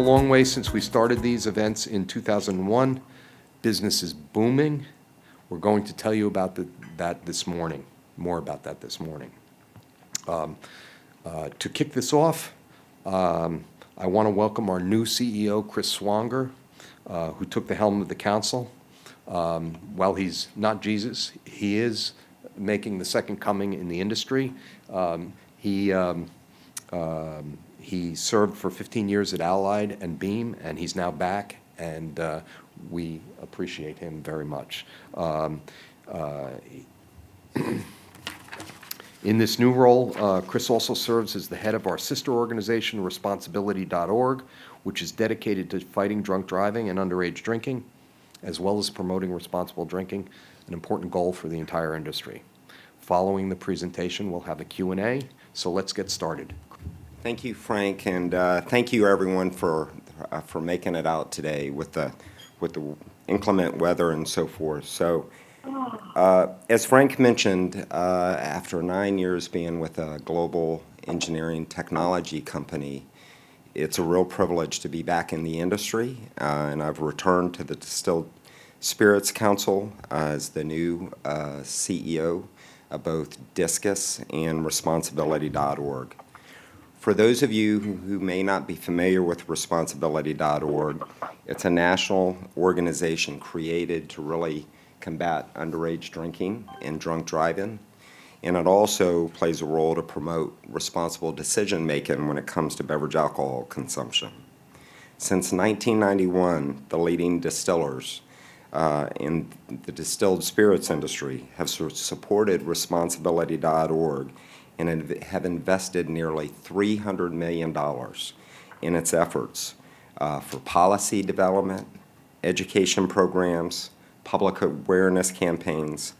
long way since we started these events in 2001. Business is booming. We're going to tell you about that this morning, more about that this morning. To kick this off, I want to welcome our new CEO, Chris Swanger, who took the helm of the council. While he's not Jesus, he is making the second coming in the industry. He served for 15 years at Allied and Beam, and he's now back, and we appreciate him very much. In this new role, Chris also serves as the head of our sister organization, Responsibility.org, which is dedicated to fighting drunk driving and underage drinking, as well as promoting responsible drinking, an important goal for the entire industry. Following the presentation, we'll have a Q&A, so let's get started. Thank you, Frank, and thank you, everyone, for making it out today with the inclement weather and so forth. So, as Frank mentioned, after 9 years being with a global engineering technology company, it's a real privilege to be back in the industry, and I've returned to the Distilled Spirits Council as the new CEO of both Discus and Responsibility.org. For those of you who may not be familiar with Responsibility.org, it's a national organization created to really combat underage drinking and drunk driving, and it also plays a role to promote responsible decision-making when it comes to beverage alcohol consumption. Since 1991, the leading distillers in the distilled spirits industry have supported Responsibility.org and have invested nearly $300 million in its efforts for policy development, education programs, public awareness campaigns,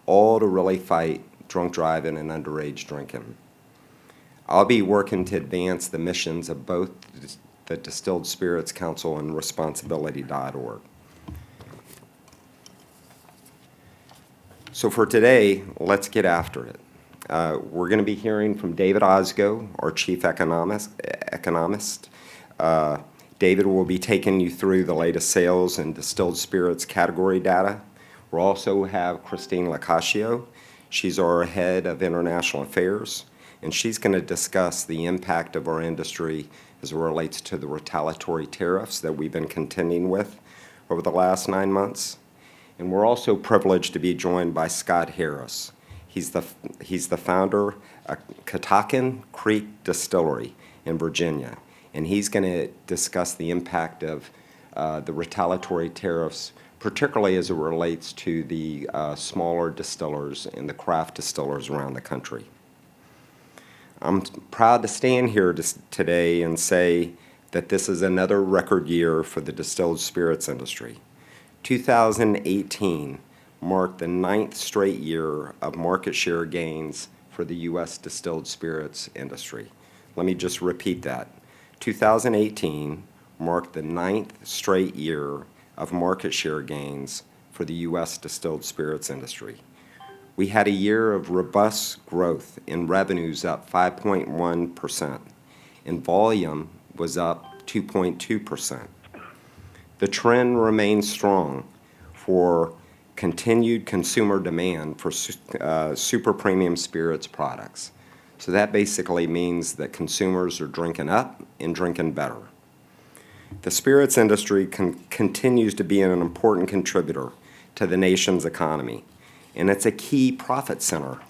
all to really fight drunk driving and underage drinking. I'll be working to advance the missions of both the Distilled Spirits Council and Responsibility.org. So for today, let's get after it. We're going to be hearing from David Osgo, our chief economist. David will be taking you through the latest sales and distilled spirits category data. We'll also have Christine Lacascio. She's our head of international affairs, and she's going to discuss the impact of our industry as it relates to the retaliatory tariffs that we've been contending with over the last 9 months. And we're also privileged to be joined by Scott Harris. He's the founder of Catoctin Creek Distillery in Virginia, and he's going to discuss the impact of the retaliatory tariffs, particularly as it relates to the smaller distillers and the craft distillers around the country. I'm proud to stand here today and say that this is another record year for the distilled spirits industry. 2018 marked the 9th straight year of market share gains for the U.S. distilled spirits industry. Let me just repeat that. 2018 marked the 9th straight year of market share gains for the U.S. distilled spirits industry. We had a year of robust growth in revenues up 5.1%, and volume was up 2.2%. The trend remains strong for continued consumer demand for super premium spirits products. So that basically means that consumers are drinking up and drinking better. The spirits industry continues to be an important contributor to the nation's economy, and it's a key profit center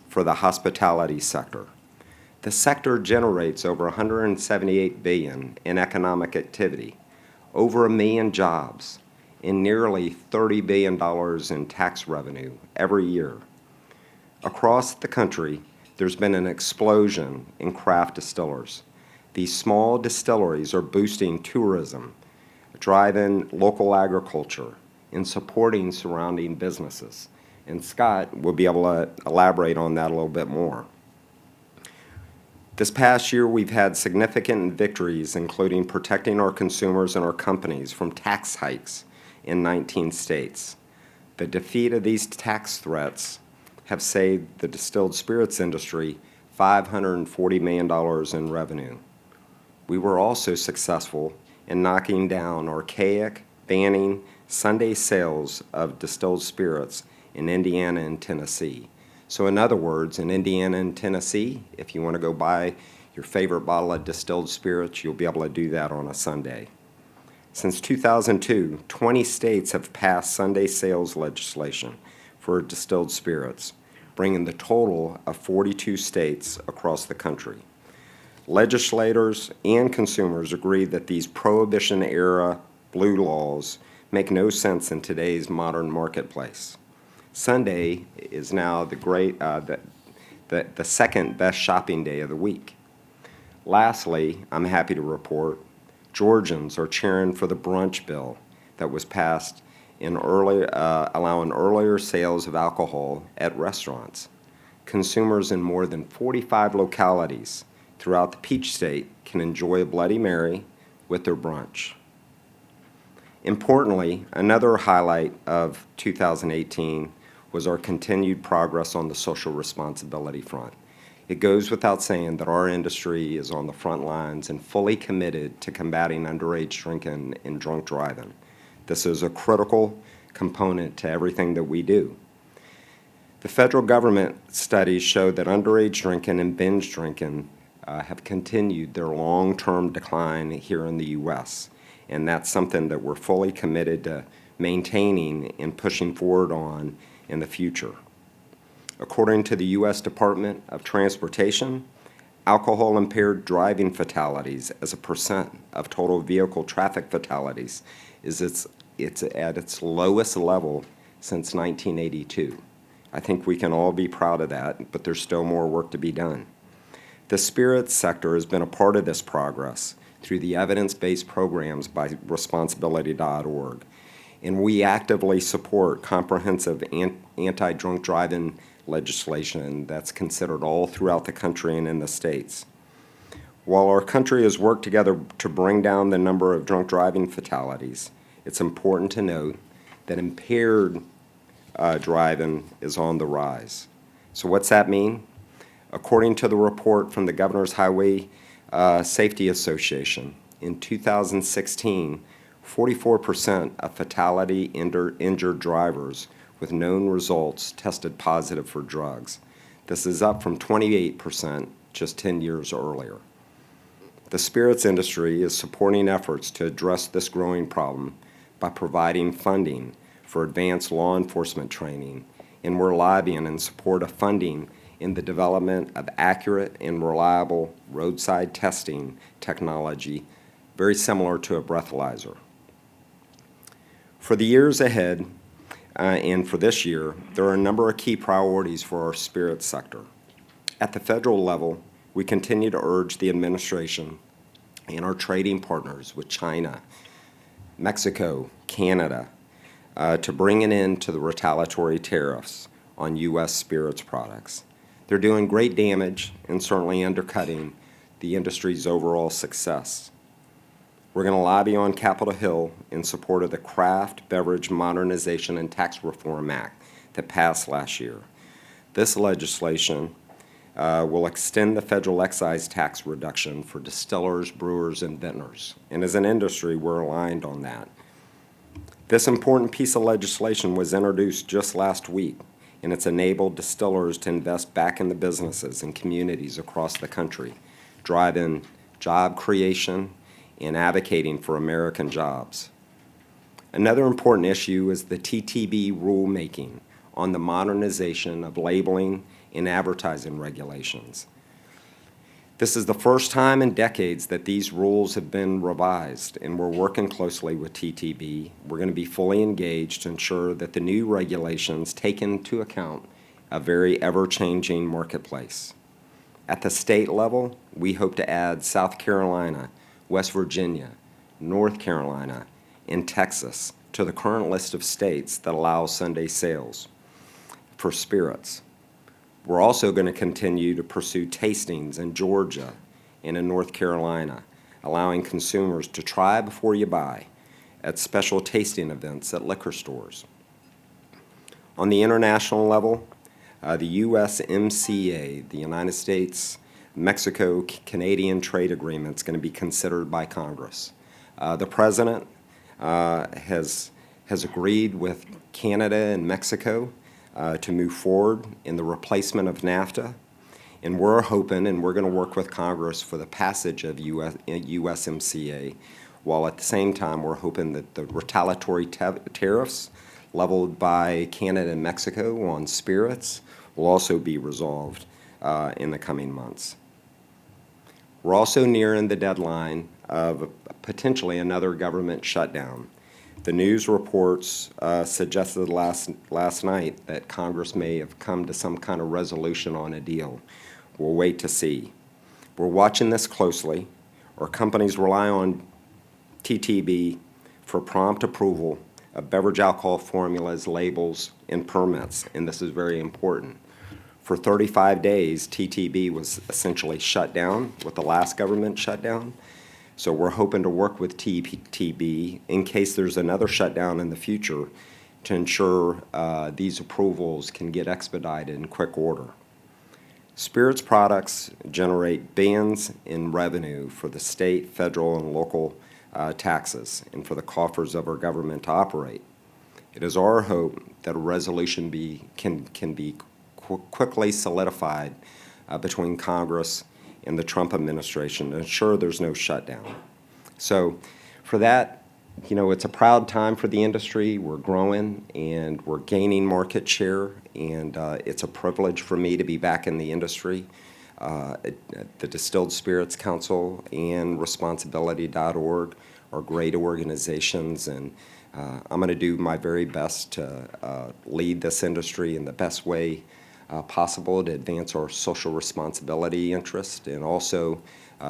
for the hospitality sector. The sector generates over $178 billion in economic activity, over 1 million jobs, and nearly $30 billion in tax revenue every year. Across the country, there's been an explosion in craft distillers. These small distilleries are boosting tourism, driving local agriculture, and supporting surrounding businesses. And Scott will be able to elaborate on that a little bit more. This past year, we've had significant victories, including protecting our consumers and our companies from tax hikes in 19 states. The defeat of these tax threats have saved the distilled spirits industry $540 million in revenue. We were also successful and knocking down archaic, banning Sunday sales of distilled spirits in Indiana and Tennessee. So in other words, in Indiana and Tennessee, if you want to go buy your favorite bottle of distilled spirits, you'll be able to do that on a Sunday. Since 2002, 20 states have passed Sunday sales legislation for distilled spirits, bringing the total of 42 states across the country. Legislators and consumers agree that these Prohibition-era blue laws make no sense in today's modern marketplace. Sunday is now the second best shopping day of the week. Lastly, I'm happy to report Georgians are cheering for the brunch bill that was passed allowing earlier sales of alcohol at restaurants. Consumers in more than 45 localities throughout the Peach State can enjoy a Bloody Mary with their brunch. Importantly, another highlight of 2018 was our continued progress on the social responsibility front. It goes without saying that our industry is on the front lines and fully committed to combating underage drinking and drunk driving. This is a critical component to everything that we do. The federal government studies show that underage drinking and binge drinking have continued their long-term decline here in the U.S., and that's something that we're fully committed to maintaining and pushing forward on in the future. According to the U.S. Department of Transportation, alcohol-impaired driving fatalities as a percent of total vehicle traffic fatalities it's at its lowest level since 1982. I think we can all be proud of that, but there's still more work to be done. The spirits sector has been a part of this progress through the evidence-based programs by responsibility.org, and we actively support comprehensive anti-drunk driving legislation that's considered all throughout the country and in the states. While our country has worked together to bring down the number of drunk driving fatalities, it's important to note that impaired driving is on the rise. So what's that mean? According to the report from the Governor's Highway Safety Association, in 2016, 44% of fatality injured drivers with known results tested positive for drugs. This is up from 28% just 10 years earlier. The spirits industry is supporting efforts to address this growing problem by providing funding for advanced law enforcement training, and we're lobbying in support of funding in the development of accurate and reliable roadside testing technology, very similar to a breathalyzer. For the years ahead, and for this year, there are a number of key priorities for our spirits sector. At the federal level, we continue to urge the administration and our trading partners with China, Mexico, Canada, to bring an end to the retaliatory tariffs on U.S. spirits products. They're doing great damage and certainly undercutting the industry's overall success. We're going to lobby on Capitol Hill in support of the Craft Beverage Modernization and Tax Reform Act that passed last year. This legislation will extend the federal excise tax reduction for distillers, brewers, and vintners. And as an industry, we're aligned on that. This important piece of legislation was introduced just last week, and it's enabled distillers to invest back in the businesses and communities across the country, driving job creation and advocating for American jobs. Another important issue is the TTB rulemaking on the modernization of labeling and advertising regulations. This is the first time in decades that these rules have been revised, and we're working closely with TTB. We're going to be fully engaged to ensure that the new regulations take into account a very ever-changing marketplace. At the state level, we hope to add South Carolina, West Virginia, North Carolina, and Texas to the current list of states that allow Sunday sales for spirits. We're also going to continue to pursue tastings in Georgia and in North Carolina, allowing consumers to try before you buy at special tasting events at liquor stores. On the international level, the USMCA, the United States Mexico-Canadian Trade Agreement, is going to be considered by Congress. The president has agreed with Canada and Mexico to move forward in the replacement of NAFTA. And we're hoping, and we're going to work with Congress for the passage of USMCA, while at the same time we're hoping that the retaliatory tariffs leveled by Canada and Mexico on spirits will also be resolved in the coming months. We're also nearing the deadline of potentially another government shutdown. The news reports suggested last night that Congress may have come to some kind of resolution on a deal. We'll wait to see. We're watching this closely. Our companies rely on TTB for prompt approval of beverage alcohol formulas, labels, and permits, and this is very important. For 35 days, TTB was essentially shut down with the last government shutdown. So we're hoping to work with TTB in case there's another shutdown in the future to ensure these approvals can get expedited in quick order. Spirits products generate billions in revenue for the state, federal, and local taxes and for the coffers of our government to operate. It is our hope that a resolution can be quickly solidified between Congress and the Trump administration to ensure there's no shutdown. So for that, you know, it's a proud time for the industry. We're growing and we're gaining market share, and it's a privilege for me to be back in the industry. The Distilled Spirits Council and Responsibility.org are great organizations, and I'm going to do my very best to lead this industry in the best way possible to advance our social responsibility interest and also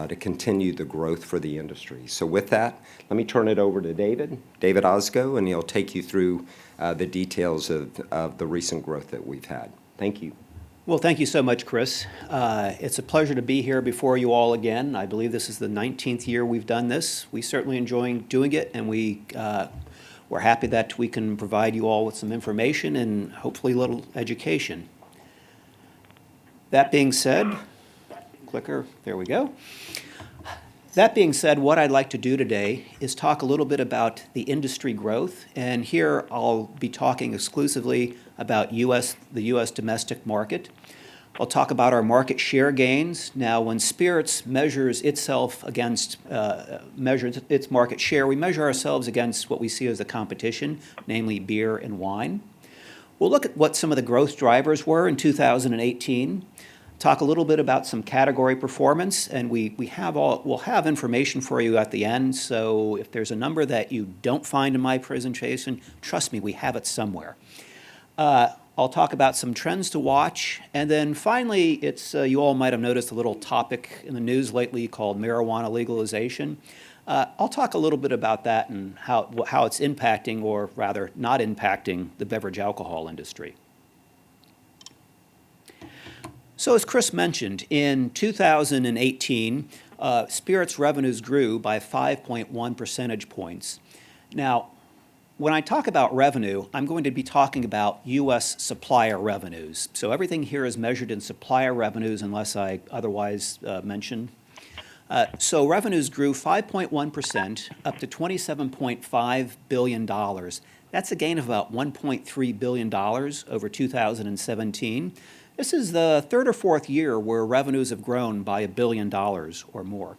to continue the growth for the industry. So with that, let me turn it over to David Osgo, and he'll take you through the details of the recent growth that we've had. Thank you. Well, thank you so much, Chris. It's a pleasure to be here before you all again. I believe this is the 19th year we've done this. We certainly enjoy doing it, and we're happy that we can provide you all with some information and hopefully a little education. That being said, clicker, there we go. That being said, what I'd like to do today is talk a little bit about the industry growth, and here I'll be talking exclusively about the U.S. domestic market. I'll talk about our market share gains. Now, when spirits measures itself against, measures its market share, we measure ourselves against what we see as the competition, namely beer and wine. We'll look at what some of the growth drivers were in 2018, talk a little bit about some category performance, and we'll have information for you at the end, so if there's a number that you don't find in my presentation, trust me, we have it somewhere. I'll talk about some trends to watch, and then finally, you all might have noticed a little topic in the news lately called marijuana legalization. I'll talk a little bit about that and how it's impacting, or rather not impacting, the beverage alcohol industry. So as Chris mentioned, in 2018, spirits revenues grew by 5.1 percentage points. Now, when I talk about revenue, I'm going to be talking about U.S. supplier revenues. So everything here is measured in supplier revenues unless I otherwise mention. So revenues grew 5.1%, up to $27.5 billion. That's a gain of about $1.3 billion over 2017. This is the third or fourth year where revenues have grown by $1 billion or more.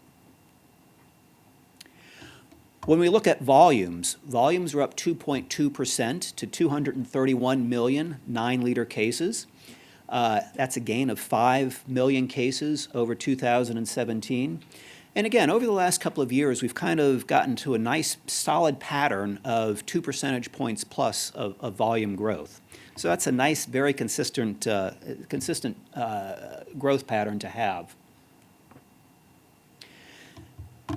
When we look at volumes are up 2.2% to 231 million 9-liter cases. That's a gain of 5 million cases over 2017. And again, over the last couple of years, we've kind of gotten to a nice solid pattern of 2 percentage points plus of volume growth. So that's a nice, very consistent growth pattern to have.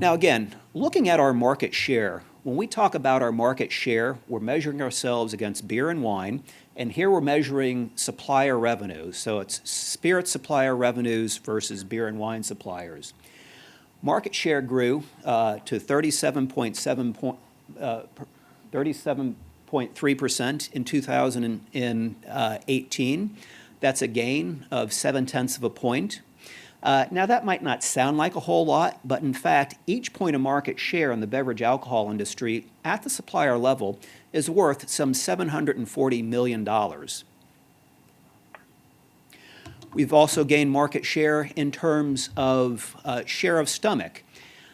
Now again, looking at our market share, when we talk about our market share, we're measuring ourselves against beer and wine, and here we're measuring supplier revenues. So it's spirit supplier revenues versus beer and wine suppliers. Market share grew to 37.3% in 2018. That's a gain of 0.7 of a point. Now, that might not sound like a whole lot, but in fact, each point of market share in the beverage alcohol industry at the supplier level is worth some $740 million. We've also gained market share in terms of share of stomach.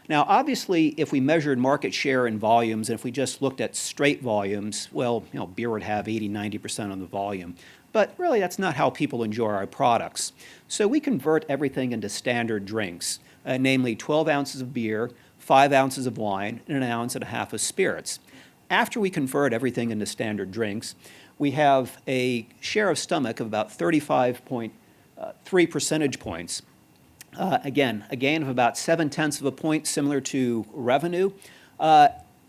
Now, obviously, if we measured market share in volumes, and if we just looked at straight volumes, well, beer would have 80, 90% of the volume. But really, that's not how people enjoy our products. So we convert everything into standard drinks, namely 12 ounces of beer, 5 ounces of wine, and 1.5 ounces of spirits. After we convert everything into standard drinks, we have a share of stomach of about 35.3 percentage points. Again, a gain of about 0.7 of a point, similar to revenue.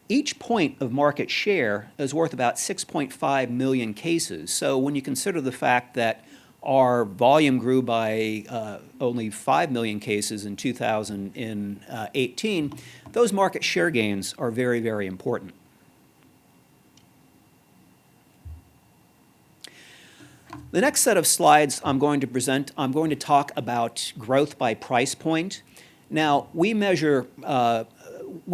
Each point of market share is worth about 6.5 million cases. So when you consider the fact that our volume grew by only 5 million cases in 2018, those market share gains are very, very important. The next set of slides I'm going to present, I'm going to talk about growth by price point. Now, we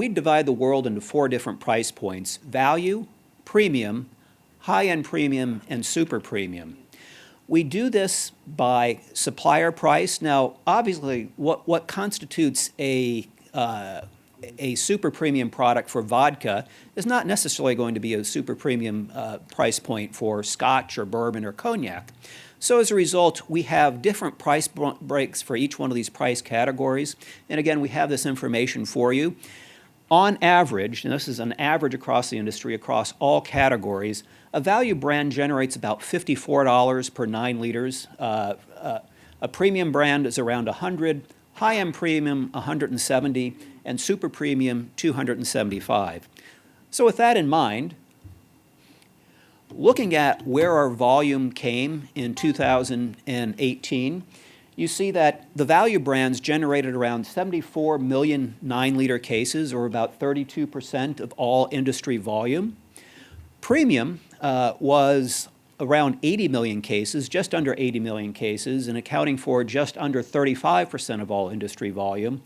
divide the world into 4 different price points: value, premium, high-end premium, and super premium. We do this by supplier price. Now, obviously, what constitutes a super premium product for vodka is not necessarily going to be a super premium price point for scotch or bourbon or cognac. So as a result, we have different price breaks for each one of these price categories. And again, we have this information for you. On average, and this is an average across the industry, across all categories, a value brand generates about $54 per 9 liters. A premium brand is around $100, high-end premium $170, and super premium $275. So with that in mind, looking at where our volume came in 2018, you see that the value brands generated around 74 million 9-liter cases, or about 32% of all industry volume. Premium was around 80 million cases, just under 80 million cases, and accounting for just under 35% of all industry volume.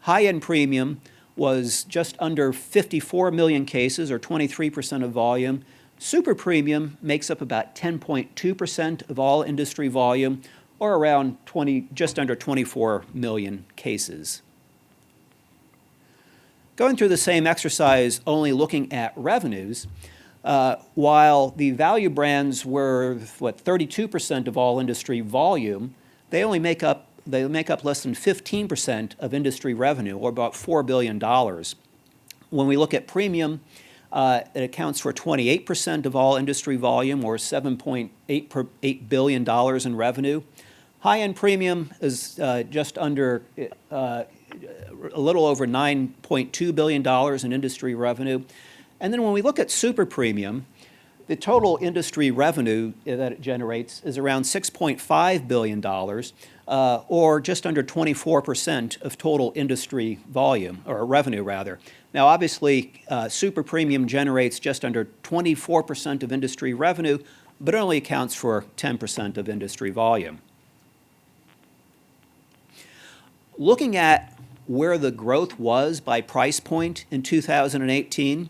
High-end premium was just under 54 million cases, or 23% of volume. Super premium makes up about 10.2% of all industry volume, or around just under 24 million cases. Going through the same exercise, only looking at revenues, while the value brands were, 32% of all industry volume, they make up less than 15% of industry revenue, or about $4 billion. When we look at premium, it accounts for 28% of all industry volume, or $7.8 billion in revenue. High-end premium is just under a little over $9.2 billion in industry revenue. And then when we look at super premium, the total industry revenue that it generates is around $6.5 billion, or just under 24% of total industry volume, or revenue rather. Now, obviously, super premium generates just under 24% of industry revenue, but only accounts for 10% of industry volume. Looking at where the growth was by price point in 2018,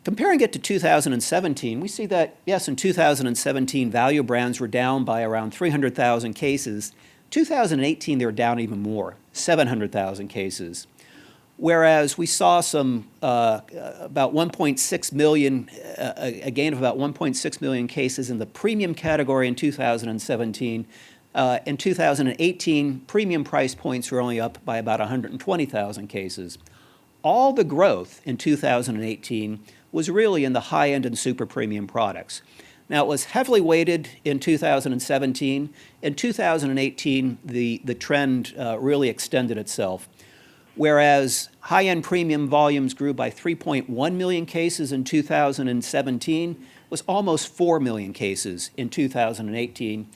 comparing it to 2017, we see that, yes, in 2017, value brands were down by around 300,000 cases. 2018, they were down even more, 700,000 cases. Whereas we saw some about 1.6 million, a gain of about 1.6 million cases in the premium category in 2017. In 2018, premium price points were only up by about 120,000 cases. All the growth in 2018 was really in the high-end and super premium products. Now, it was heavily weighted in 2017. In 2018, the trend really extended itself. Whereas high-end premium volumes grew by 3.1 million cases in 2017, was almost 4 million cases in 2018.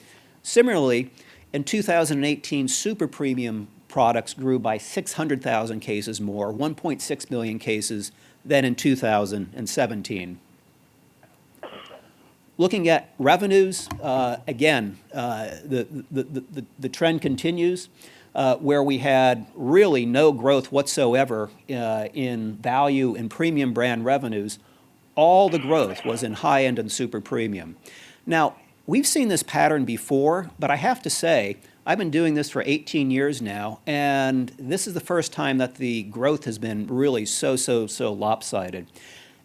Similarly, in 2018, super premium products grew by 600,000 cases more, 1.6 million cases, than in 2017. Looking at revenues, again, the trend continues where we had really no growth whatsoever in value and premium brand revenues. All the growth was in high-end and super premium. Now, we've seen this pattern before, but I have to say, I've been doing this for 18 years now, and this is the first time that the growth has been really so lopsided.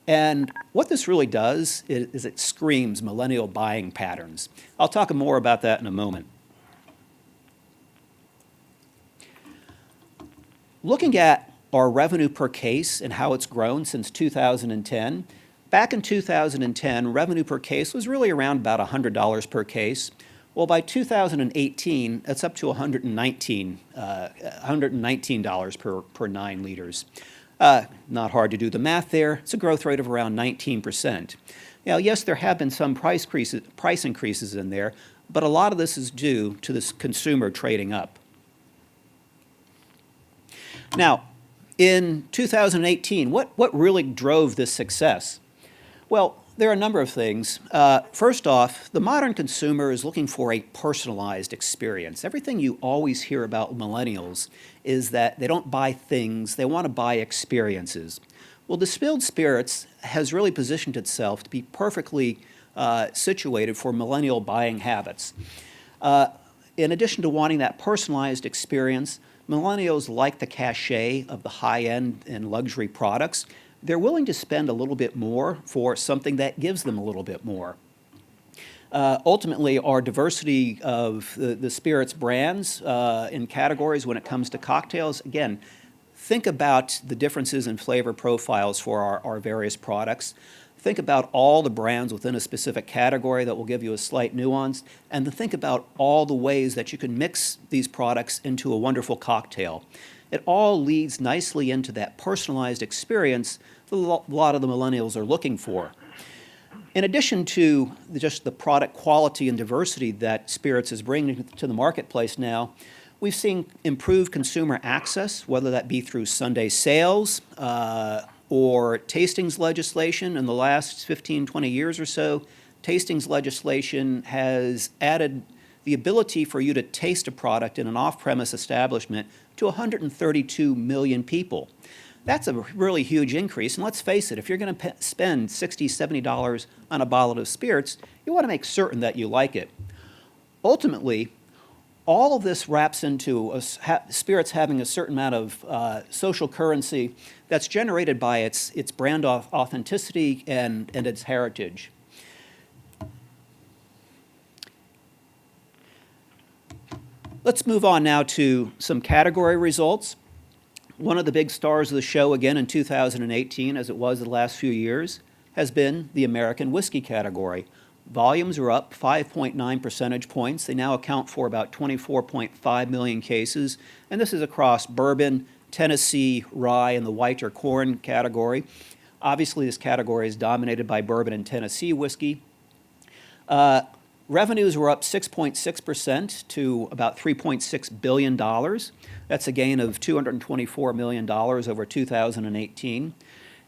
And what this really does is it screams millennial buying patterns. I'll talk more about that in a moment. Looking at our revenue per case and how it's grown since 2010, back in 2010, revenue per case was really around about $100 per case. Well, by 2018, it's up to $119 per 9 liters. Not hard to do the math there. It's a growth rate of around 19%. Now, yes, there have been some price increases in there, but a lot of this is due to this consumer trading up. Now, in 2018, what really drove this success? Well, there are a number of things. First off, the modern consumer is looking for a personalized experience. Everything you always hear about millennials is that they don't buy things, they want to buy experiences. Well, distilled spirits has really positioned itself to be perfectly situated for millennial buying habits. In addition to wanting that personalized experience, millennials like the cachet of the high-end and luxury products. They're willing to spend a little bit more for something that gives them a little bit more. Ultimately, our diversity of the spirits brands in categories when it comes to cocktails, again, think about the differences in flavor profiles for our various products. Think about all the brands within a specific category that will give you a slight nuance, and then think about all the ways that you can mix these products into a wonderful cocktail. It all leads nicely into that personalized experience that a lot of the millennials are looking for. In addition to just the product quality and diversity that spirits is bringing to the marketplace now, we've seen improved consumer access, whether that be through Sunday sales or tastings legislation. In the last 15, 20 years or so, tastings legislation has added the ability for you to taste a product in an off-premise establishment to 132 million people. That's a really huge increase, and let's face it, if you're going to spend $60, $70 on a bottle of spirits, you want to make certain that you like it. Ultimately, all of this wraps into spirits having a certain amount of social currency that's generated by its brand authenticity and its heritage. Let's move on now to some category results. One of the big stars of the show again in 2018, as it was the last few years, has been the American whiskey category. Volumes are up 5.9 percentage points. They now account for about 24.5 million cases, and this is across bourbon, Tennessee, rye, and the white or corn category. Obviously, this category is dominated by bourbon and Tennessee whiskey. Revenues were up 6.6% to about $3.6 billion. That's a gain of $224 million over 2018.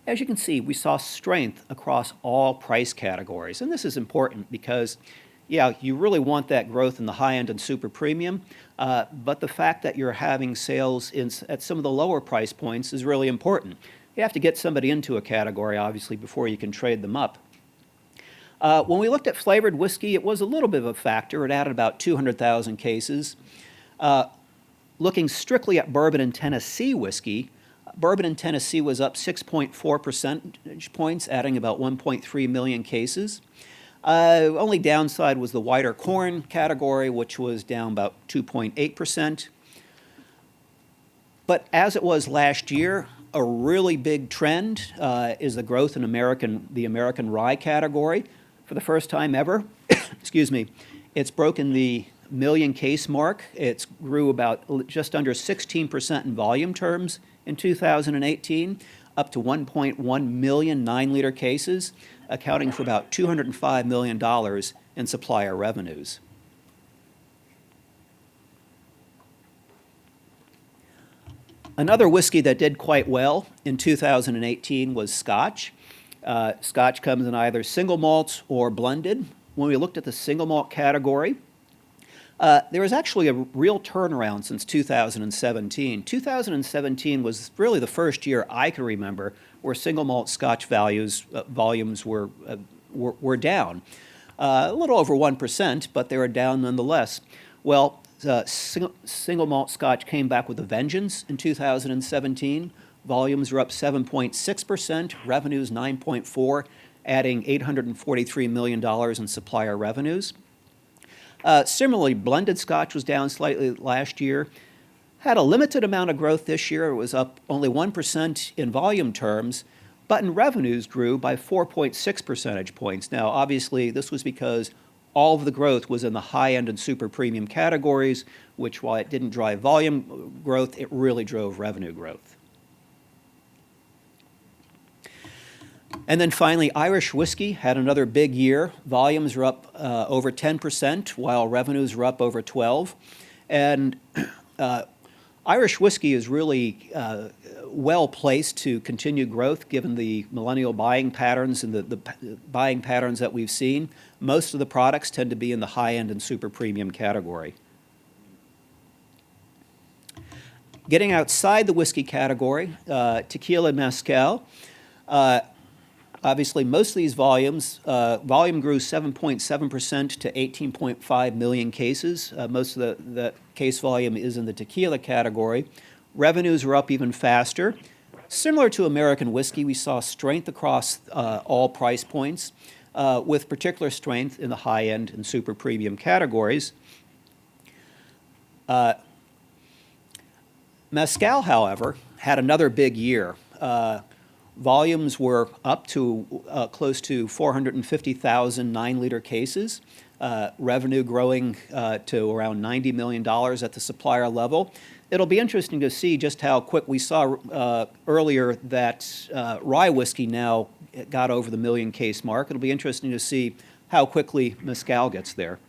As you can see, we saw strength across all price categories. And this is important because, yeah, you really want that growth in the high-end and super premium, but the fact that you're having sales at some of the lower price points is really important. You have to get somebody into a category, obviously, before you can trade them up. When we looked at flavored whiskey, it was a little bit of a factor. It added about 200,000 cases. Looking strictly at bourbon and Tennessee whiskey, bourbon in Tennessee was up 6.4 percentage points, adding about 1.3 million cases. Only downside was the whiter corn category, which was down about 2.8%. But as it was last year, a really big trend is the growth in the American rye category. For the first time ever, excuse me, it's broken the million case mark. It's grew about just under 16% in volume terms in 2018, up to 1.1 million 9-liter cases, accounting for about $205 million in supplier revenues. Another whiskey that did quite well in 2018 was Scotch. Scotch comes in either single malts or blended. When we looked at the single malt category, there was actually a real turnaround since 2017. 2017 was really the first year I can remember where single malt Scotch volumes were down. A little over 1%, but they were down nonetheless. Well, single malt Scotch came back with a vengeance in 2017. Volumes were up 7.6%, revenues 9.4%, adding $843 million in supplier revenues. Similarly, blended Scotch was down slightly last year. Had a limited amount of growth this year. It was up only 1% in volume terms, but in revenues grew by 4.6 percentage points. Now, obviously, this was because all of the growth was in the high-end and super premium categories, which, while it didn't drive volume growth, it really drove revenue growth. And then finally, Irish whiskey had another big year. Volumes were up over 10%, while revenues were up over 12%. And Irish whiskey is really well placed to continue growth given the millennial buying patterns and the buying patterns that we've seen. Most of the products tend to be in the high-end and super premium category. Getting outside the whiskey category, tequila and mezcal. Obviously, most of these volume grew 7.7% to 18.5 million cases. Most of the case volume is in the tequila category. Revenues were up even faster. Similar to American whiskey, we saw strength across all price points, with particular strength in the high-end and super premium categories. Mezcal, however, had another big year. Volumes were up to close to 450,000 9-liter cases, revenue growing to around $90 million at the supplier level. It'll be interesting to see just how quick we saw earlier that rye whiskey now got over the million case mark. It'll be interesting to see how quickly mezcal gets there.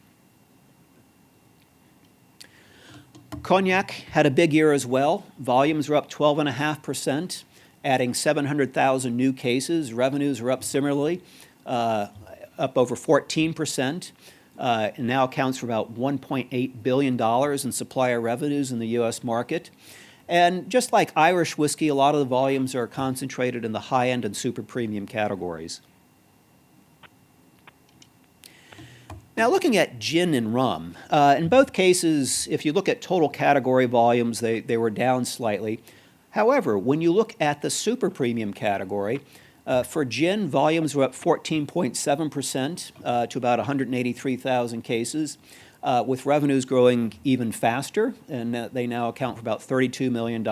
Cognac had a big year as well. Volumes were up 12.5%. Adding 700,000 new cases. Revenues were up similarly, up over 14%, and now accounts for about $1.8 billion in supplier revenues in the U.S. market. And just like Irish whiskey, a lot of the volumes are concentrated in the high-end and super premium categories. Now, looking at gin and rum, in both cases, if you look at total category volumes, they were down slightly. However, when you look at the super premium category, for gin, volumes were up 14.7% to about 183,000 cases, with revenues growing even faster, and they now account for about $32 million.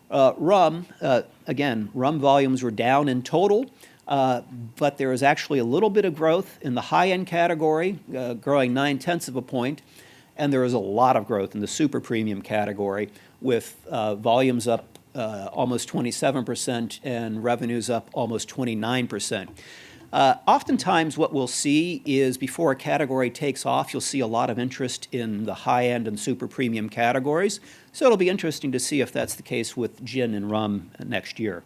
Rum, again, rum volumes were down in total, but there is actually a little bit of growth in the high-end category, growing 0.9 of a point, and there is a lot of growth in the super premium category, with volumes up almost 27% and revenues up almost 29%. Oftentimes what we'll see is before a category takes off, you'll see a lot of interest in the high-end and super premium categories. So it'll be interesting to see if that's the case with gin and rum next year.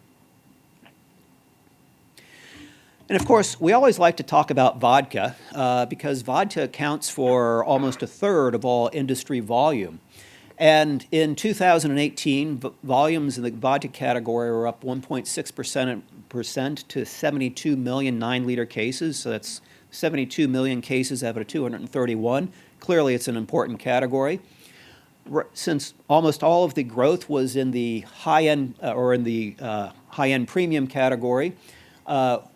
And of course, we always like to talk about vodka because vodka accounts for almost a third of all industry volume. And in 2018, volumes in the vodka category were up 1.6% to 72 million 9-liter cases. So that's 72 million cases out of 231. Clearly, it's an important category. Since almost all of the growth was in the high-end high-end premium category,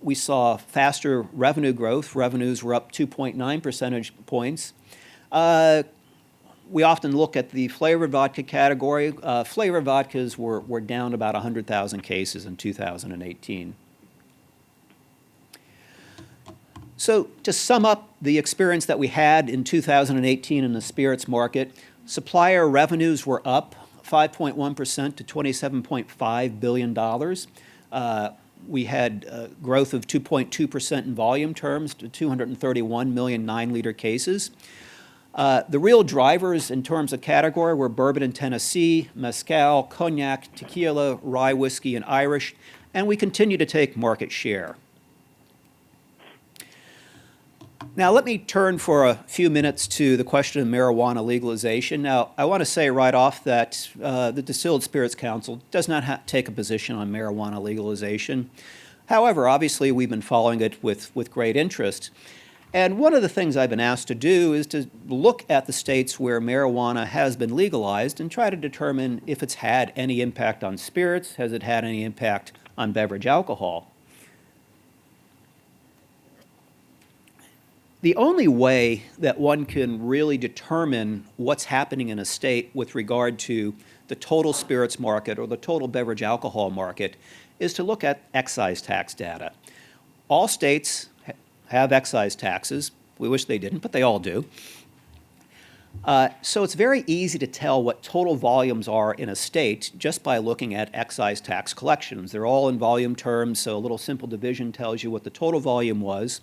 we saw faster revenue growth. Revenues were up 2.9 percentage points. We often look at the flavored vodka category. Flavored vodkas were down about 100,000 cases in 2018. So to sum up the experience that we had in 2018 in the spirits market, supplier revenues were up 5.1% to $27.5 billion. We had growth of 2.2% in volume terms to 231 million 9-liter cases. The real drivers in terms of category were bourbon and Tennessee, mezcal, cognac, tequila, rye whiskey, and Irish. and we continue to take market share. Now, let me turn for a few minutes to the question of marijuana legalization. Now, I want to say right off that the Distilled Spirits Council does not take a position on marijuana legalization. However, obviously, we've been following it with great interest. And one of the things I've been asked to do is to look at the states where marijuana has been legalized and try to determine if it's had any impact on spirits, has it had any impact on beverage alcohol. The only way that one can really determine what's happening in a state with regard to the total spirits market or the total beverage alcohol market is to look at excise tax data. All states have excise taxes. We wish they didn't, but they all do. So it's very easy to tell what total volumes are in a state just by looking at excise tax collections. They're all in volume terms, so a little simple division tells you what the total volume was.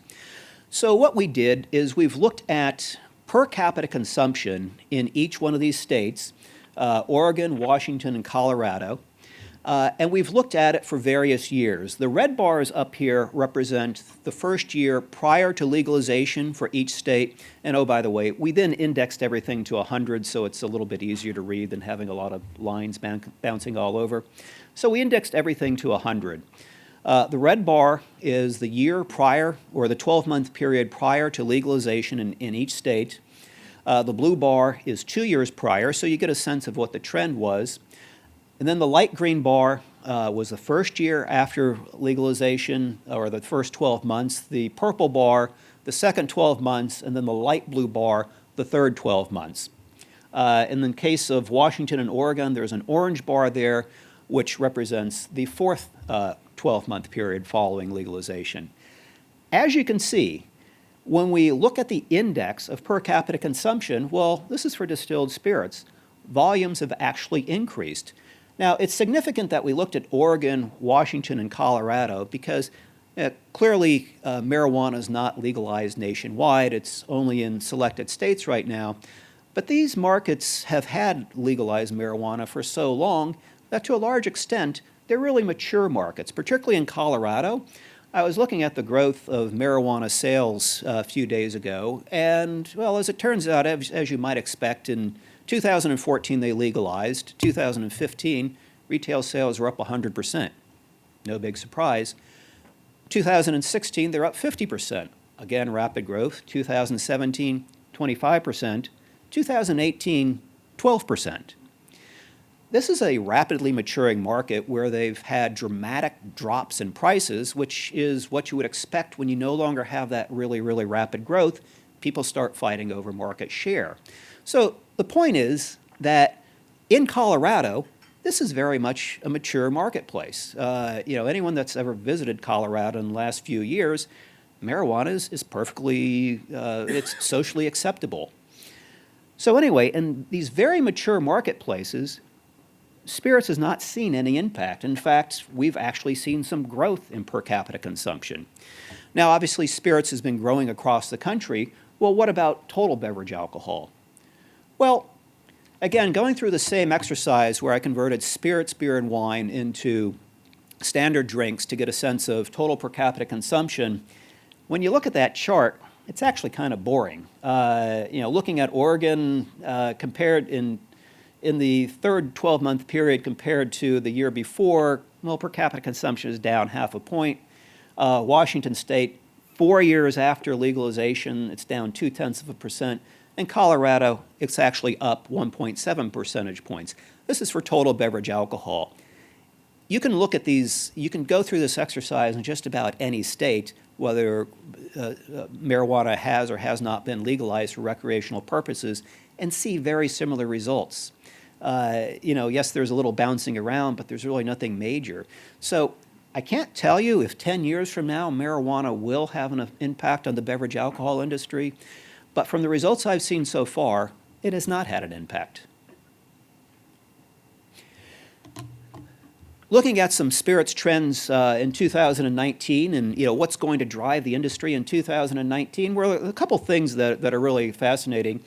So what we did is we've looked at per capita consumption in each one of these states, Oregon, Washington, and Colorado, and we've looked at it for various years. The red bars up here represent the first year prior to legalization for each state, and oh, by the way, we then indexed everything to 100, so it's a little bit easier to read than having a lot of lines bouncing all over. So we indexed everything to 100. The red bar is the year prior, or the 12-month period prior to legalization in each state. The blue bar is 2 years prior, so you get a sense of what the trend was. And then the light green bar was the first year after legalization, or the first 12 months. The purple bar, the second 12 months, and then the light blue bar, the third 12 months. In the case of Washington and Oregon, there's an orange bar there, which represents the fourth 12-month period following legalization. As you can see, when we look at the index of per capita consumption, well, this is for distilled spirits, volumes have actually increased. Now, it's significant that we looked at Oregon, Washington, and Colorado because clearly marijuana is not legalized nationwide. It's only in selected states right now. But these markets have had legalized marijuana for so long that to a large extent, they're really mature markets, particularly in Colorado. I was looking at the growth of marijuana sales a few days ago, and, well, as it turns out, as you might expect, in 2014 they legalized. 2015, retail sales were up 100%. No big surprise. 2016, they're up 50%. Again, rapid growth. 2017, 25%. 2018, 12%. This is a rapidly maturing market where they've had dramatic drops in prices, which is what you would expect when you no longer have that really, really rapid growth. People start fighting over market share. So the point is that in Colorado, this is very much a mature marketplace. Anyone that's ever visited Colorado in the last few years, marijuana is perfectly, it's socially acceptable. So anyway, in these very mature marketplaces, spirits has not seen any impact. In fact, we've actually seen some growth in per capita consumption. Now, obviously, spirits has been growing across the country. Well, what about total beverage alcohol? Well, again, going through the same exercise where I converted spirits, beer, and wine into standard drinks to get a sense of total per capita consumption, when you look at that chart, it's actually kind of boring. Looking at Oregon compared in the third 12-month period compared to the year before, well, per capita consumption is down 0.5 point. Washington State, 4 years after legalization, it's down 0.2%. In Colorado, it's actually up 1.7 percentage points. This is for total beverage alcohol. You can look at these, you can go through this exercise in just about any state, whether marijuana has or has not been legalized for recreational purposes, and see very similar results. Yes, there's a little bouncing around, but there's really nothing major. So I can't tell you if 10 years from now marijuana will have an impact on the beverage alcohol industry, but from the results I've seen so far, it has not had an impact. Looking at some spirits trends in 2019 and what's going to drive the industry in 2019, well, a couple things that are really fascinating.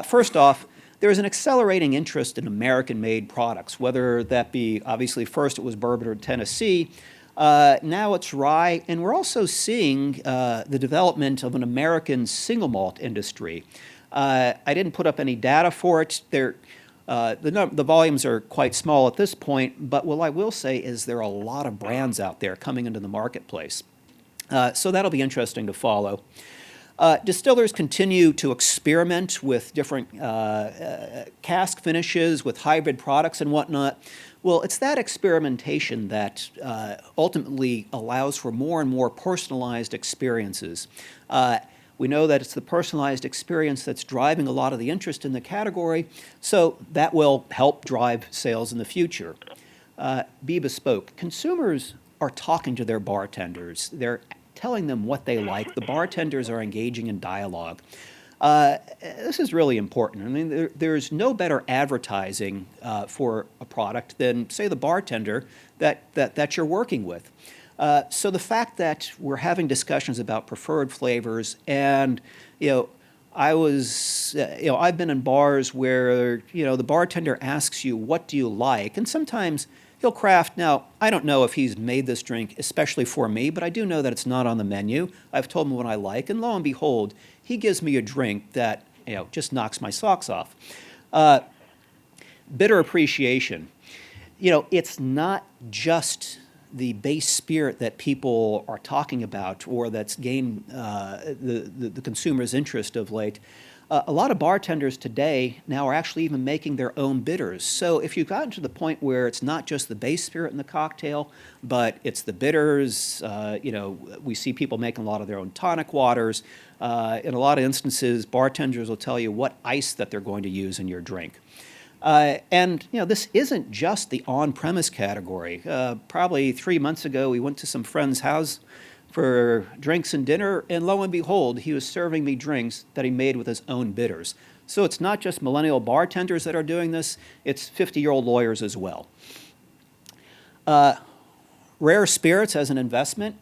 First off, there's an accelerating interest in American-made products, whether that be, obviously, first it was bourbon or Tennessee, Now it's rye, and we're also seeing the development of an American single malt industry. I didn't put up any data for it. The volumes are quite small at this point, but what I will say is there are a lot of brands out there coming into the marketplace. So that'll be interesting to follow. Distillers continue to experiment with different cask finishes, with hybrid products and whatnot. Well, it's that experimentation that ultimately allows for more and more personalized experiences. We know that it's the personalized experience that's driving a lot of the interest in the category, so that will help drive sales in the future. Be bespoke. Consumers are talking to their bartenders. They're telling them what they like. The bartenders are engaging in dialogue. This is really important. I mean, there's no better advertising for a product than, say, the bartender that you're working with. So the fact that we're having discussions about preferred flavors, and I've been in bars where the bartender asks you, what do you like? And sometimes he'll craft. Now, I don't know if he's made this drink especially for me, but I do know that it's not on the menu. I've told him what I like, and lo and behold, he gives me a drink that just knocks my socks off. Bitter appreciation. It's not just the base spirit that people are talking about or that's gained the consumer's interest of late. A lot of bartenders today now are actually even making their own bitters. So if you've gotten to the point where it's not just the base spirit in the cocktail, but it's the bitters, we see people making a lot of their own tonic waters. In a lot of instances, bartenders will tell you what ice that they're going to use in your drink. This isn't just the on-premise category. Probably 3 months ago, we went to some friend's house for drinks and dinner, and lo and behold, he was serving me drinks that he made with his own bitters. So it's not just millennial bartenders that are doing this, it's 50-year-old lawyers as well. Rare spirits as an investment.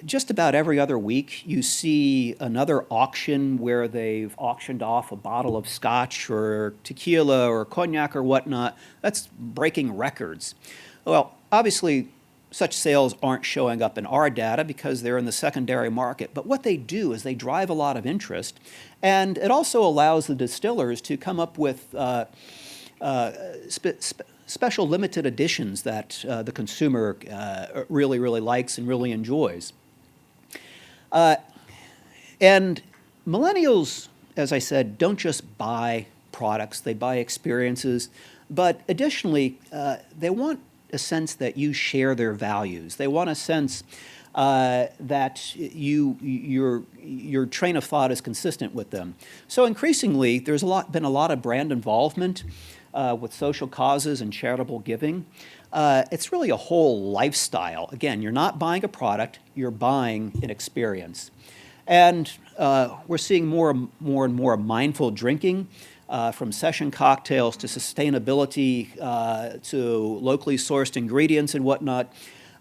Just about every other week, you see another auction where they've auctioned off a bottle of scotch or tequila or cognac or whatnot. That's breaking records. Well, obviously, such sales aren't showing up in our data because they're in the secondary market. But what they do is they drive a lot of interest, and it also allows the distillers to come up with special limited editions that the consumer really, really likes and really enjoys. And millennials, as I said, don't just buy products, they buy experiences. But additionally, they want a sense that you share their values. They want a sense that your train of thought is consistent with them. So increasingly, there's been a lot of brand involvement with social causes and charitable giving. It's really a whole lifestyle. Again, you're not buying a product, you're buying an experience. And we're seeing more and more mindful drinking, from session cocktails to sustainability to locally sourced ingredients and whatnot.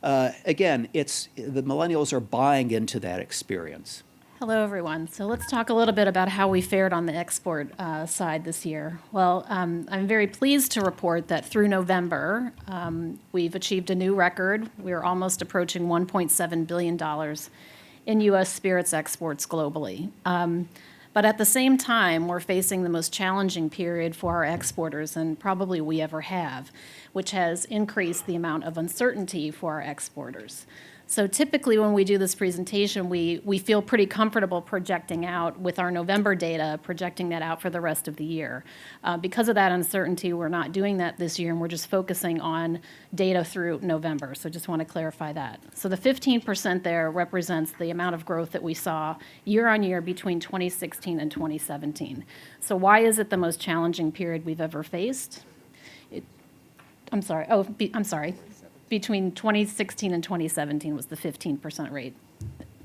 Again, the millennials are buying into that experience. Hello, everyone. So let's talk a little bit about how we fared on the export side this year. Well, I'm very pleased to report that through November, we've achieved a new record. We're almost approaching $1.7 billion in U.S. spirits exports globally. But at the same time, we're facing the most challenging period for our exporters, and probably we ever have, which has increased the amount of uncertainty for our exporters. So typically when we do this presentation, we feel pretty comfortable projecting out with our November data, projecting that out for the rest of the year. Because of that uncertainty, we're not doing that this year, and we're just focusing on data through November. So just want to clarify that. So the 15% there represents the amount of growth that we saw year on year between 2016 and 2017. So why is it the most challenging period we've ever faced? I'm sorry. Between 2016 and 2017 was the 15% rate.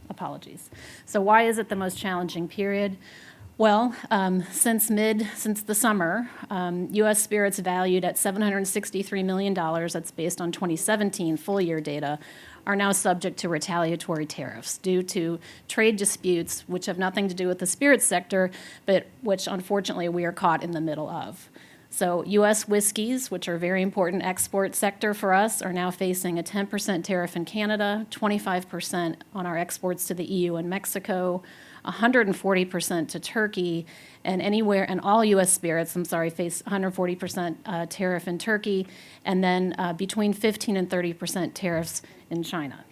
Apologies. So why is it the most challenging period? Well, since the summer, U.S. spirits valued at $763 million, that's based on 2017 full year data, are now subject to retaliatory tariffs due to trade disputes which have nothing to do with the spirits sector, but which unfortunately we are caught in the middle of. So U.S. whiskeys, which are a very important export sector for us, are now facing a 10% tariff in Canada, 25% on our exports to the EU and Mexico, 140% to Turkey, and all U.S. spirits, face 140% tariff in Turkey, and then between 15 and 30% tariffs in China.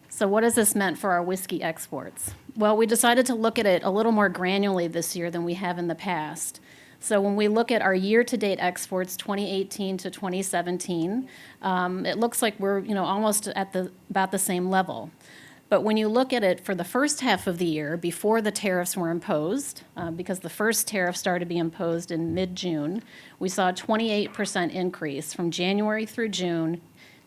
So what has this meant for our whiskey exports? Well, we decided to look at it a little more granularly this year than we have in the past. So when we look at our year-to-date exports, 2018 to 2017, it looks like we're almost at about the same level. But when you look at it for the first half of the year, before the tariffs were imposed, because the first tariff started to be imposed in mid-June, we saw a 28% increase from January through June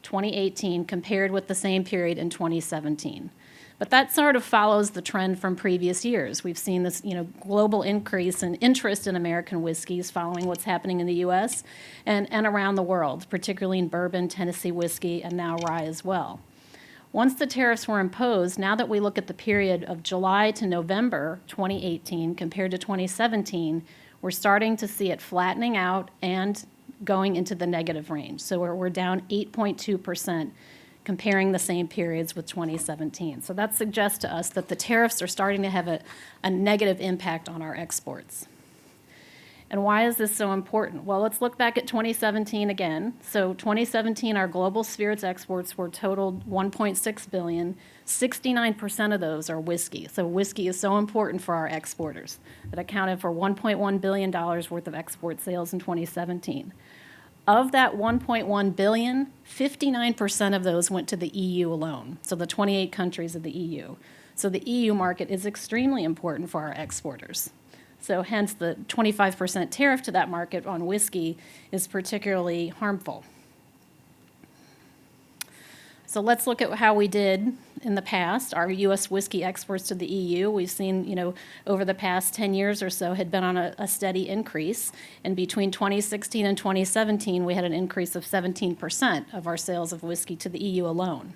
2018 compared with the same period in 2017. But that sort of follows the trend from previous years. We've seen this, global increase in interest in American whiskeys following what's happening in the U.S. and around the world, particularly in bourbon, Tennessee whiskey, and now rye as well. Once the tariffs were imposed, now that we look at the period of July to November 2018 compared to 2017, we're starting to see it flattening out and going into the negative range. So we're down 8.2% comparing the same periods with 2017. So that suggests to us that the tariffs are starting to have a negative impact on our exports. And why is this so important? Well, let's look back at 2017 again. So 2017, our global spirits exports were totaled $1.6 billion. 69% of those are whiskey. So whiskey is so important for our exporters. That accounted for $1.1 billion worth of export sales in 2017. Of that $1.1 billion, 59% of those went to the EU alone, so the 28 countries of the EU. So the EU market is extremely important for our exporters. So hence the 25% tariff to that market on whiskey is particularly harmful. So let's look at how we did in the past. Our U.S. whiskey exports to the EU, we've seen, over the past 10 years or so, had been on a steady increase. And between 2016 and 2017, we had an increase of 17% of our sales of whiskey to the EU alone.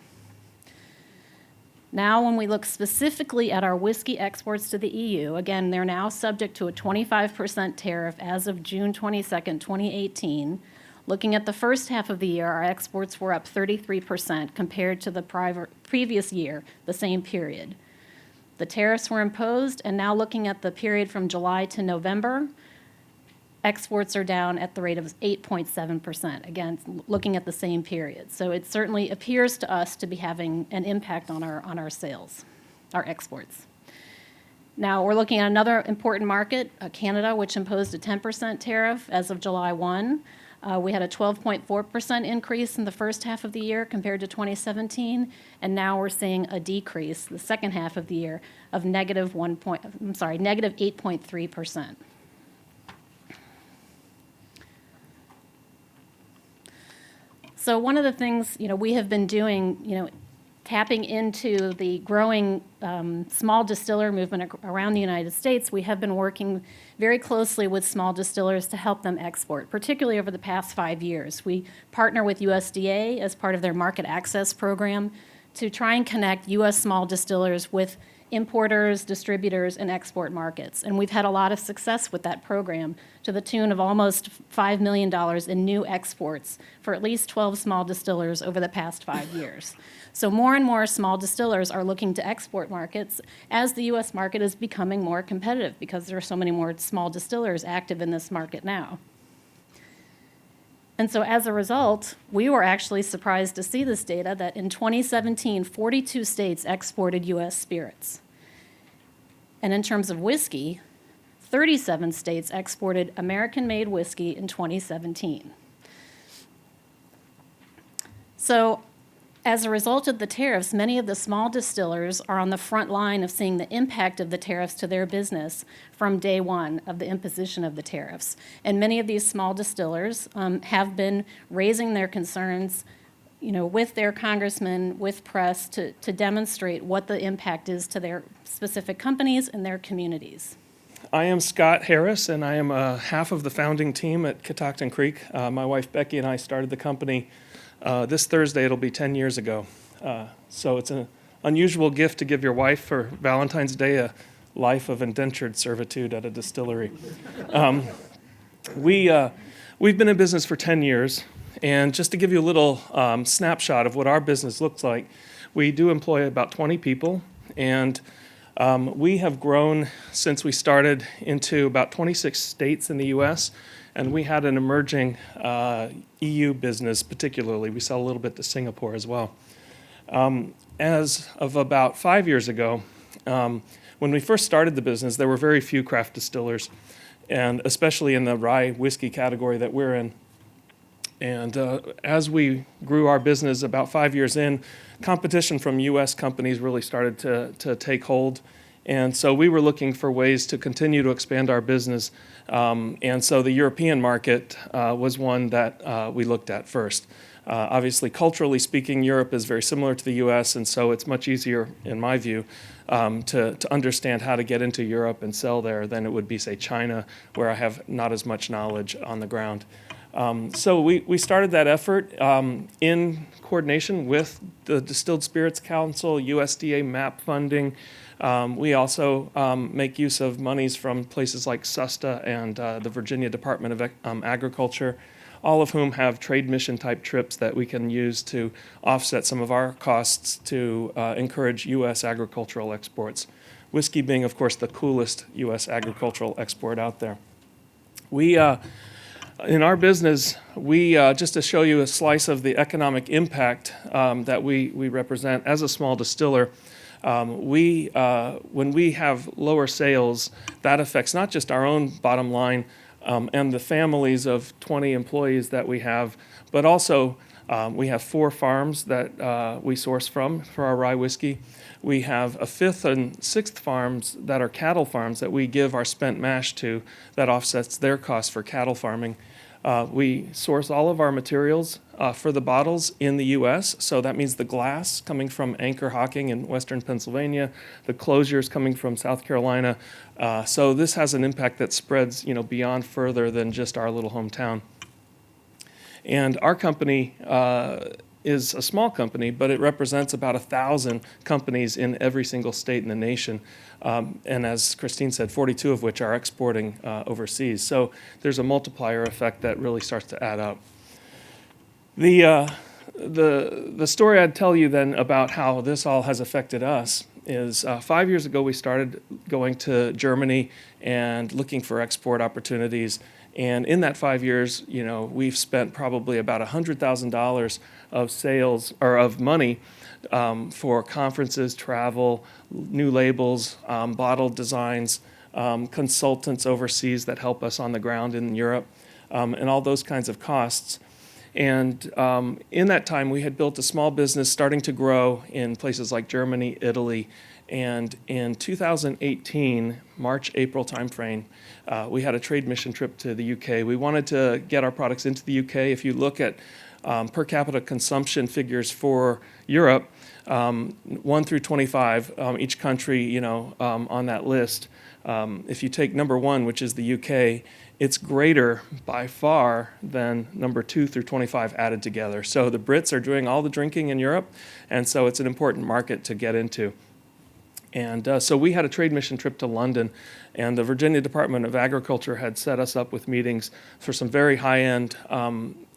Now, when we look specifically at our whiskey exports to the EU, again, they're now subject to a 25% tariff as of June 22nd, 2018. Looking at the first half of the year, our exports were up 33% compared to the previous year, the same period. The tariffs were imposed, and now looking at the period from July to November, exports are down at the rate of 8.7%, again, looking at the same period. So it certainly appears to us to be having an impact on our sales, our exports. Now, we're looking at another important market, Canada, which imposed a 10% tariff as of July 1. We had a 12.4% increase in the first half of the year compared to 2017, and now we're seeing a decrease the second half of the year of negative 8.3%. So one of the things we have been doing, tapping into the growing small distiller movement around the United States, we have been working very closely with small distillers to help them export, particularly over the past 5 years. We partner with USDA as part of their market access program to try and connect U.S. small distillers with importers, distributors, and export markets. And we've had a lot of success with that program to the tune of almost $5 million in new exports for at least 12 small distillers over the past 5 years. So more and more small distillers are looking to export markets as the U.S. market is becoming more competitive because there are so many more small distillers active in this market now. And so as a result, we were actually surprised to see this data that in 2017, 42 states exported U.S. spirits. And in terms of whiskey, 37 states exported American-made whiskey in 2017. So as a result of the tariffs, many of the small distillers are on the front line of seeing the impact of the tariffs to their business from day one of the imposition of the tariffs. And many of these small distillers have been raising their concerns, with their congressmen, with press, to demonstrate what the impact is to their specific companies and their communities. I am Scott Harris, and I am half of the founding team at Catoctin Creek. My wife Becky and I started the company. This Thursday, it'll be 10 years ago. So it's an unusual gift to give your wife for Valentine's Day, a life of indentured servitude at a distillery. We've been in business for 10 years, and just to give you a little snapshot of what our business looks like, we do employ about 20 people, and we have grown since we started into about 26 states in the U.S., and we had an emerging EU business particularly. We sell a little bit to Singapore as well. As of about 5 years ago, when we first started the business, there were very few craft distillers, and especially in the rye whiskey category that we're in. And as we grew our business about 5 years in, competition from U.S. companies really started to take hold. And so we were looking for ways to continue to expand our business. And so the European market was one that we looked at first. Obviously, culturally speaking, Europe is very similar to the U.S., and so it's much easier, in my view, to understand how to get into Europe and sell there than it would be, say, China, where I have not as much knowledge on the ground. So we started that effort in coordination with the Distilled Spirits Council, USDA MAP funding. We also make use of monies from places like SUSTA and the Virginia Department of Agriculture, all of whom have trade mission type trips that we can use to offset some of our costs to encourage U.S. agricultural exports. Whiskey being, of course, the coolest U.S. agricultural export out there. In our business, just to show you a slice of the economic impact that we represent as a small distiller, when we have lower sales, that affects not just our own bottom line and the families of 20 employees that we have, but also we have 4 farms that we source from for our rye whiskey. We have a 5th and 6th farms that are cattle farms that we give our spent mash to that offsets their costs for cattle farming. We source all of our materials for the bottles in the U.S., so that means the glass coming from Anchor Hocking in western Pennsylvania, the closures coming from South Carolina. So this has an impact that spreads, beyond further than just our little hometown. And our company is a small company, but it represents about 1,000 companies in every single state in the nation. And as Christine said, 42 of which are exporting overseas. So there's a multiplier effect that really starts to add up. The story I'd tell you then about how this all has affected us is 5 years ago we started going to Germany and looking for export opportunities. And in that 5 years, we've spent probably about $100,000 of sales or of money for conferences, travel, new labels, bottle designs, consultants overseas that help us on the ground in Europe, and all those kinds of costs. And in that time, we had built a small business starting to grow in places like Germany, Italy, and in 2018, March, April timeframe, we had a trade mission trip to the UK. We wanted to get our products into the UK. If you look at per capita consumption figures for Europe, 1 through 25, each country, on that list. If you take number 1, which is the UK, it's greater by far than number 2 through 25 added together. So the Brits are doing all the drinking in Europe, and so it's an important market to get into. And so we had a trade mission trip to London, and the Virginia Department of Agriculture had set us up with meetings for some very high-end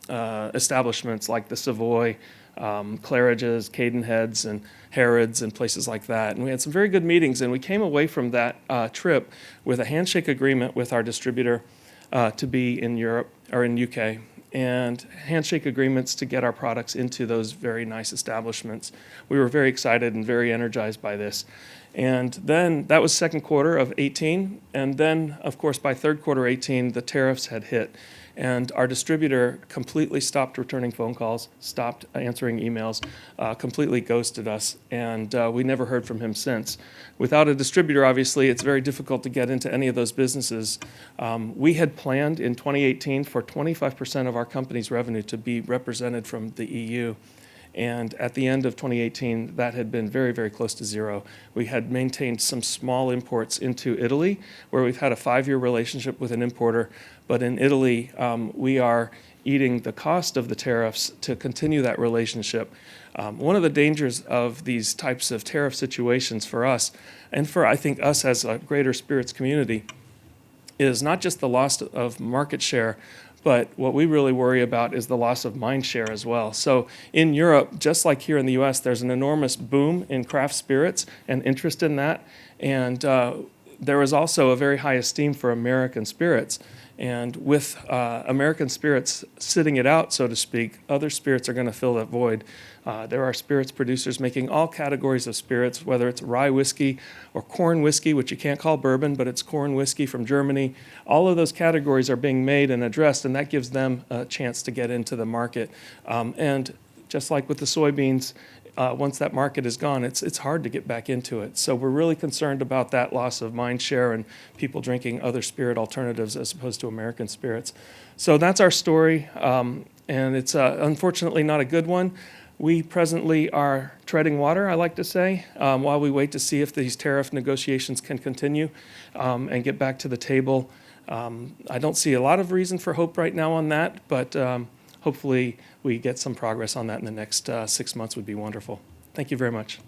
establishments like the Savoy, Claridge's, Cadenhead's, and Harrods, and places like that. And we had some very good meetings, and we came away from that trip with a handshake agreement with our distributor to be in Europe or in UK, and handshake agreements to get our products into those very nice establishments. We were very excited and very energized by this. And then that was second quarter of 18, and then, of course, by third quarter 18, the tariffs had hit. And our distributor completely stopped returning phone calls, stopped answering emails, completely ghosted us, and we never heard from him since. Without a distributor, obviously, it's very difficult to get into any of those businesses. We had planned in 2018 for 25% of our company's revenue to be represented from the EU. And at the end of 2018, that had been very, very close to zero. We had maintained some small imports into Italy, where we've had a 5-year relationship with an importer. But in Italy, we are eating the cost of the tariffs to continue that relationship. One of the dangers of these types of tariff situations for us, and for I think us as a greater spirits community, is not just the loss of market share, but what we really worry about is the loss of mind share as well. So in Europe, just like here in the US, there's an enormous boom in craft spirits and interest in that. And there is also a very high esteem for American spirits. And with American spirits sitting it out, so to speak, other spirits are going to fill that void. There are spirits producers making all categories of spirits, whether it's rye whiskey or corn whiskey, which you can't call bourbon, but it's corn whiskey from Germany. All of those categories are being made and addressed, and that gives them a chance to get into the market. And just like with the soybeans, once that market is gone, it's hard to get back into it. So we're really concerned about that loss of mind share and people drinking other spirit alternatives as opposed to American spirits. So that's our story, and it's unfortunately not a good one. We presently are treading water, I like to say, while we wait to see if these tariff negotiations can continue and get back to the table. I don't see a lot of reason for hope right now on that, but hopefully we get some progress on that in the next 6 months would be wonderful. Thank you very much.